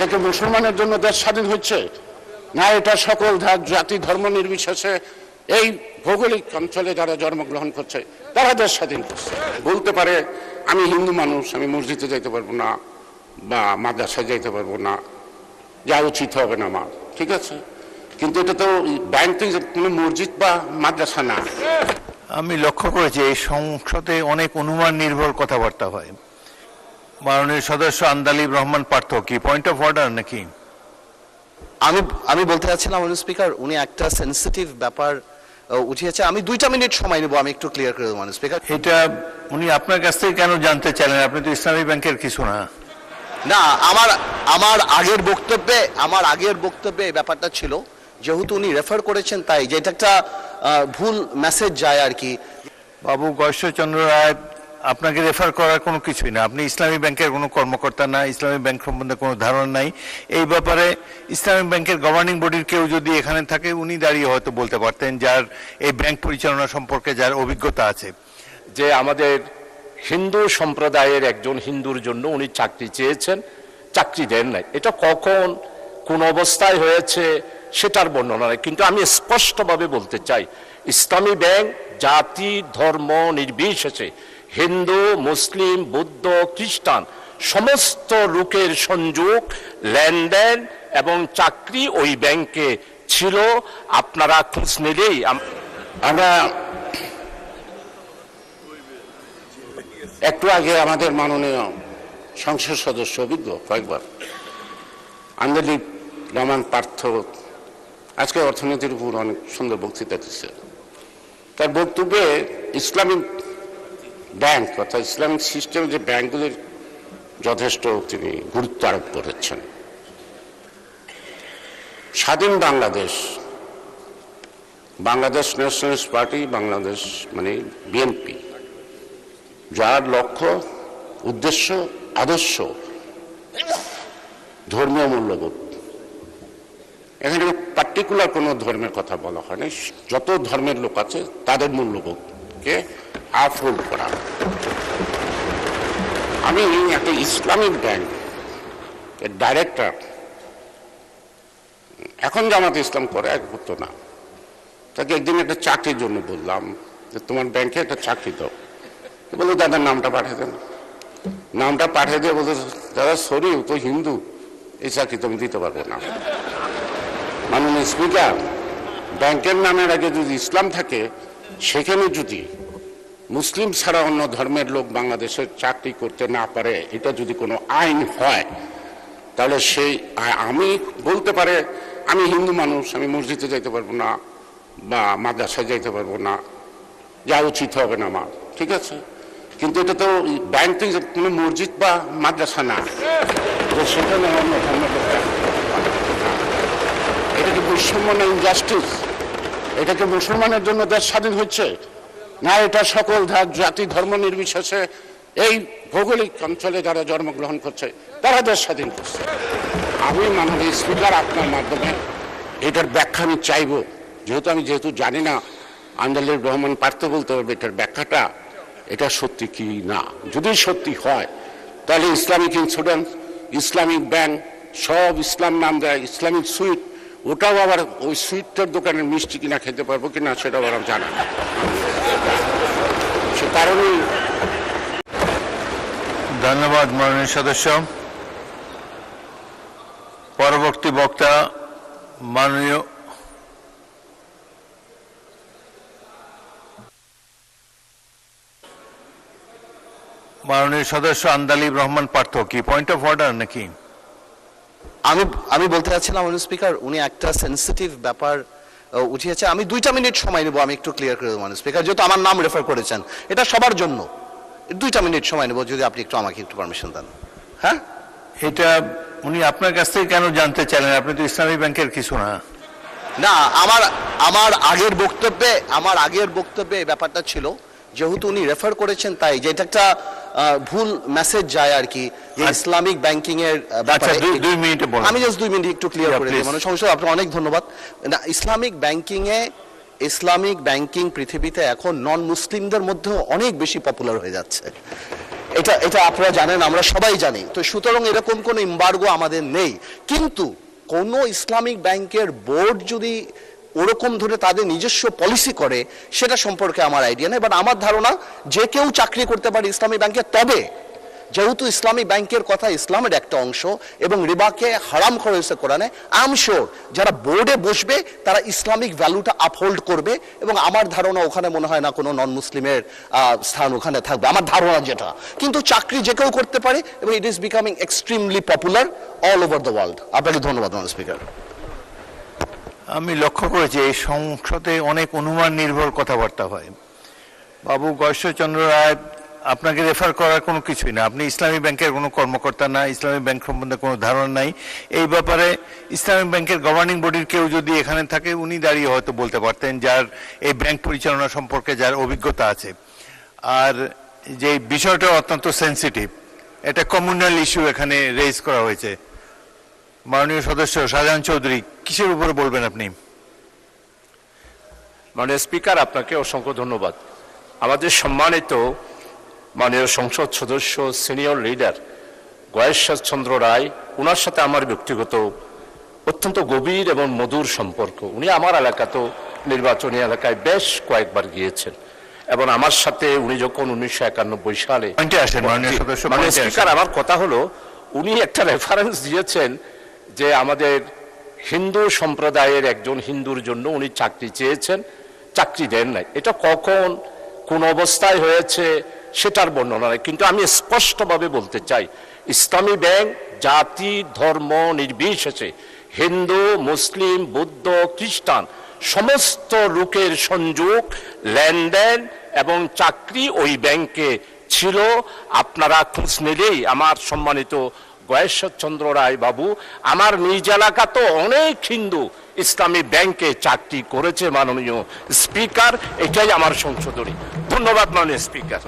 এটা কি মুসলমানের জন্য দেশ স্বাধীন হচ্ছে, না এটা সকল জাতি ধর্ম নির্বিশেষে এই ভৌগোলিক অঞ্চলে যারা জন্মগ্রহণ করছে তারা দেশ স্বাধীন করছে? বলতে পারে আমি হিন্দু মানুষ, আমি মসজিদে যাইতে পারবো না বা মাদ্রাসায় যাইতে পারবো না, যা উচিত হবে না আমার, ঠিক আছে, কিন্তু এটা তো ব্যাংক কোনো মসজিদ বা মাদ্রাসা না। আমি লক্ষ্য করেছি এই সংসদে অনেক অনুমান নির্ভর কথাবার্তা হয়। মাননীয় সদস্য আন্দালিব রহমান পার্থ, কি পয়েন্ট অফ অর্ডার নাকি? আমি বলতে চাচ্ছিলাম স্পিকার, উনি একটা সেন্সিটিভ ব্যাপার উঠিয়েছে। আমি 2টা মিনিট সময় নেব, আমি একটু ক্লিয়ার করে দেবো স্পিকার। এটা উনি আপনার কাছ থেকে কেন জানতে চাইলেন? আপনি তো ইসলামী ব্যাংকের কিছু না। না, আমার আগের বক্তব্যে এই ব্যাপারটা ছিল, যেহেতু উনি রেফার করেছেন তাই, যে এটা একটা ভুল মেসেজ যায় আর কি। বাবু গয়েশ্বরচন্দ্র রায়, আপনাকে রেফার করার কোনো কিছুই না। আপনি ইসলামী ব্যাংকের কোনো কর্মকর্তা না, ইসলামী ব্যাংক সম্বন্ধে কোনো ধারণা নাই। এই ব্যাপারে ইসলামী ব্যাংকের গভর্নিং বডির কেউ যদি এখানে থাকে, উনি দাঁড়িয়ে হয়তো বলতে পারতেন, যার এই ব্যাংক পরিচালনা সম্পর্কে যার অভিজ্ঞতা আছে। যে আমাদের হিন্দু সম্প্রদায়ের একজন হিন্দুর জন্য উনি চাকরি চেয়েছেন, চাকরি দেন নাই। এটা কখন কোন অবস্থায় হয়েছে সেটার বর্ণনা নেই, কিন্তু আমি স্পষ্টভাবে বলতে চাই, ইসলামী ব্যাংক জাতি ধর্ম নির্বিশেষে হিন্দু মুসলিম বৌদ্ধ খ্রিস্টান সমস্ত লোকের সংযোগ লেনদেন এবং চাকরি ওই ব্যাংকে ছিল। আপনারা খোঁজ নিলেই আমরা একটু আগে আমাদের মাননীয় সংসদ সদস্য অভিজ্ঞ কয়েকবার আন্দালিব রহমান পার্থ আজকে অর্থনীতির উপর অনেক সুন্দর বক্তৃতা দিচ্ছে। তার বক্তব্যে ইসলামিক ব্যাংক অর্থাৎ ইসলামিক সিস্টেম যে ব্যাংকগুলির যথেষ্ট তিনি গুরুত্ব আরোপ করেছেন। স্বাধীন বাংলাদেশ ন্যাশনালিস্ট পার্টি, বাংলাদেশ মানে বিএনপি, যার লক্ষ্য উদ্দেশ্য আদর্শ ধর্মীয় মূল্যবোধ, এখানে পার্টিকুলার কোনো ধর্মের কথা বলা হয় না, যত ধর্মের লোক আছে তাদের মূল্যবোধকে আফরোল করা। আমি একটা ইসলামিক ব্যাংক এর ডাইরেক্টর, এখন জামাতে ইসলাম করে, এক হতো না, তাকে একদিন একটা চাকরির জন্য বললাম যে তোমার ব্যাংকে একটা চাকরি দাও। বলে দাদার নামটা পাঠিয়ে দেন। নামটা পাঠিয়ে দিয়ে বলতে, দাদা সরি ও তো হিন্দু, এই চাকরি তো আমি দিতে পারবো না। মাননীয় স্পিকার, ব্যাংকের নামের আগে যদি ইসলাম থাকে, সেখানে যদি মুসলিম ছাড়া অন্য ধর্মের লোক বাংলাদেশের চাকরি করতে না পারে, এটা যদি কোনো আইন হয়, তাহলে সেই আমি বলতে পারে আমি হিন্দু মানুষ, আমি মসজিদে যাইতে পারবো না বা মাদ্রাসায় যাইতে পারবো না, যা উচিত হবে না আমার, ঠিক আছে, কিন্তু এটা তো ব্যাংক কোনো মসজিদ বা মাদ্রাসা না, সেখানে অন্য ধর্মের লোক। এটা কি বৈষম্য না ইনজাস্টিস? এটা কি মুসলমানের জন্য দেশ স্বাধীন হচ্ছে, না এটা সকল জাতি ধর্ম নির্বিশেষে এই ভৌগোলিক অঞ্চলে যারা জন্মগ্রহণ করছে তারা দেশ স্বাধীন করছে? আমি মাননীয় স্পিকার আপনার মাধ্যমে এটার ব্যাখ্যা আমি চাইব, যেহেতু জানি না, আন্দালিব রহমান পার্থ বলতে হবে এটার ব্যাখ্যাটা, এটা সত্যি কি না। যদি সত্যি হয় তাহলে ইসলামিক ইন্স্যুরেন্স, ইসলামিক ব্যাংক সব ইসলাম নাম দেয়, ইসলামিক সুইট, ওটাও আবার ওই সুইটটার দোকানের মিষ্টি কিনা খেতে পারবো কিনা সেটাও আবার জানা না। সে কারণেই ধন্যবাদ মাননীয় সদস্য। পরবর্তী বক্তা মাননীয় সদস্য আন্দালিব রহমান পার্থ, কি পয়েন্ট অফ অর্ডার নাকি? আমি বলতে চাচ্ছিলাম স্পিকার, উনি একটা সেন্সিটিভ ব্যাপার উঠিয়েছে। আমি 2টা মিনিট সময় নেব, আমি একটু ক্লিয়ার করে দেবো স্পিকার, যেহেতু আমার নাম রেফার করেছেন, এটা সবার জন্য। 2টা মিনিট সময় নেব, যদি আপনি আমাকে একটু পারমিশন দেন। হ্যাঁ, এটা উনি আপনার কাছ থেকে কেন জানতে চাইলেন? আপনি তো ইসলামী ব্যাংকের কিছু না। না, আমার আগের বক্তব্যে এই ব্যাপারটা ছিল, যেহেতু উনি রেফার করেছেন তাই, যে এটা একটা ভুল মেসেজ যায় আর কি, যে ইসলামিক ব্যাংকিং এর ব্যাপারে। 2 মিনিটে বলুন। আমি জাস্ট 2 মিনিট একটু ক্লিয়ার করে দিই। সংসদ, আপনাকে অনেক ধন্যবাদ। না, ইসলামিক ব্যাংকিং পৃথিবীতে এখন নন মুসলিমদের মধ্যেও অনেক বেশি পপুলার হয়ে যাচ্ছে। এটা এটা আপনারা জানেন, আমরা সবাই জানি। তো সুতরাং এরকম কোনো এমবার্গো আমাদের নেই, কিন্তু কোনো ইসলামিক ব্যাংকের বোর্ড যদি ওরকম ধরে তাদের নিজস্ব পলিসি করে সেটা সম্পর্কে আমার আইডিয়া নেই। বাট আমার ধারণা যে কেউ চাকরি করতে পারে ইসলামী ব্যাংকে, তবে যেহেতু ইসলামী ব্যাংকের কথা ইসলামের একটা অংশ এবং রিবাকে হারাম করা হয়েছে কোরআনে, আই এম শিওর যারা বোর্ডে বসবে তারা ইসলামিক ভ্যালুটা আপহোল্ড করবে, এবং আমার ধারণা ওখানে মনে হয় না কোনো নন মুসলিমের স্থান ওখানে থাকবে, আমার ধারণা যেটা। কিন্তু চাকরি যে কেউ করতে পারে এবং it is becoming extremely popular all over the world. আপনাকে ধন্যবাদ মাননীয় স্পিকার। আমি লক্ষ্য করেছি এই সংসদে অনেক অনুমান নির্ভর কথাবার্তা হয়। বাবু গয়েশ্বরচন্দ্র রায়, আপনাকে রেফার করার কোনো কিছুই না, আপনি ইসলামী ব্যাংকের কোনো কর্মকর্তা না, ইসলামী ব্যাংক সম্বন্ধে কোনো ধারণা নাই। এই ব্যাপারে ইসলামী ব্যাংকের গভর্নিং বডির কেউ যদি এখানে থাকে উনি দাঁড়িয়ে হয়তো বলতে পারতেন, যার এই ব্যাংক পরিচালনা সম্পর্কে যার অভিজ্ঞতা আছে। আর যে বিষয়টা অত্যন্ত সেন্সিটিভ, এটা কমিউনাল ইস্যু এখানে রেজ করা হয়েছে। মাননীয় সদস্য শাহজাহান চৌধুরী, কিসের উপরে বলবেন আপনি? মাননীয় স্পিকার, আপনাকে অসংখ্য ধন্যবাদ। আমাদের সম্মানিত মাননীয় সংসদ সদস্য সিনিয়র লিডার গয়েশ্বরচন্দ্র রায়, ওনার সাথে আমার ব্যক্তিগত অত্যন্ত গভীর এবং মধুর সম্পর্ক। উনি আমার এলাকাতেও নির্বাচনী এলাকায় বেশ কয়েকবার গিয়েছেন এবং আমার সাথে উনি যখন 1991 সালে পয়েন্টে আসেন মাননীয় সদস্য। মাননীয় স্পিকার, আমার কথা হলো উনি একটা রেফারেন্স দিয়েছেন যে আমাদের হিন্দু সম্প্রদায়ের একজন হিন্দুর জন্য উনি চাকরি চেয়েছেন, চাকরি দেন নাই। এটা কখন কোন অবস্থায় হয়েছে সেটার বর্ণনা নেই, কিন্তু আমি স্পষ্টভাবে বলতে চাই ইসলামী ব্যাংক জাতি ধর্ম নির্বিশেষে হিন্দু মুসলিম বৌদ্ধ খ্রিস্টান সমস্ত লোকের সংযোগ লেনদেন এবং চাকরি ওই ব্যাংকে ছিল। আপনারা খোঁজ নিলেই আমার সম্মানিত গয়েশ্বরচন্দ্র রায় বাবু, আমার নিজ এলাকা তো অনেক হিন্দু ইসলামী ব্যাংকে চাকরি করেছে। মাননীয় স্পিকার, এটাই আমার সংশোধনী। ধন্যবাদ মাননীয় স্পিকার।